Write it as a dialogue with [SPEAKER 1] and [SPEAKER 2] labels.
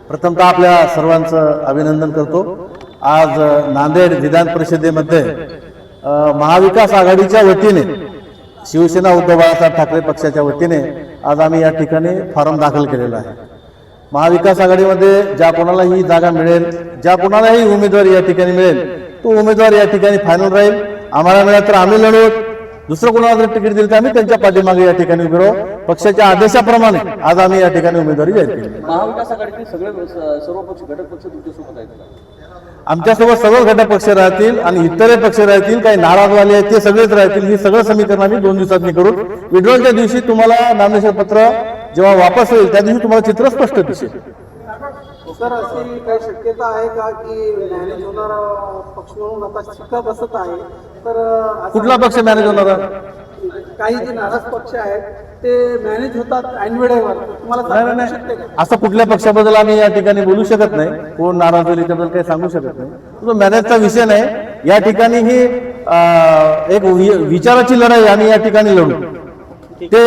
[SPEAKER 1] प्रथमतः आपल्या सर्वांचं अभिनंदन करतो। आज नांदेड विधान परिषदेमध्ये महाविकास आघाडीच्या वतीने शिवसेना उद्धव बाळासाहेब ठाकरे पक्षाच्या वतीने आज आम्ही या ठिकाणी फॉर्म दाखल केलेला आहे। महाविकास आघाडीमध्ये ज्या कोणालाही जागा मिळेल, ज्या कोणालाही उमेदवारी या ठिकाणी मिळेल, तो उमेदवार या ठिकाणी फायनल राहील। आम्हाला मिळाला तर आम्ही लढू, दुसरं कोणाला जर तिकीट दिलं तर आम्ही त्यांच्या पाठीमागे या ठिकाणी उभे राहू। पक्षाच्या आदेशाप्रमाणे आज आम्ही या ठिकाणी उमेदवारी जाहीर केली।
[SPEAKER 2] महाविकास आघाडीतील सर्व पक्ष घटक पक्ष तुमच्यासोबत आहेत का?
[SPEAKER 1] आमच्यासोबत सर्व घटक पक्ष राहतील आणि इतरही पक्ष राहतील, काही नाराजवाले आहेत ते सगळेच राहतील। ही सगळं समीकरण आम्ही 2 दिवसांनी करू। विड्रॉलच्या दिवशी तुम्हाला नॉमिनेशन पत्र जेव्हा वापस होईल त्या दिवशी तुम्हाला चित्र स्पष्ट दिसेल।
[SPEAKER 3] सर, अशी काही शक्यता आहे का की मॅनेज होणारा पक्ष म्हणून आता शिक्का बसत आहे, तर
[SPEAKER 1] कुठला पक्ष मॅनेज होणार?
[SPEAKER 3] काही जे नाराज पक्ष आहेत ते मॅनेज होतात ऐन वेळेवर, तुम्हाला
[SPEAKER 1] नाही
[SPEAKER 3] शक्य का?
[SPEAKER 1] असं कुठल्या पक्षाबद्दल आम्ही या ठिकाणी बोलू शकत नाही, कोण नाराज होईल त्याबद्दल काही सांगू शकत नाही। तो मॅनेजचा विषय नाही। या ठिकाणी ही एक विचाराची लढाई आम्ही या ठिकाणी लढू। ते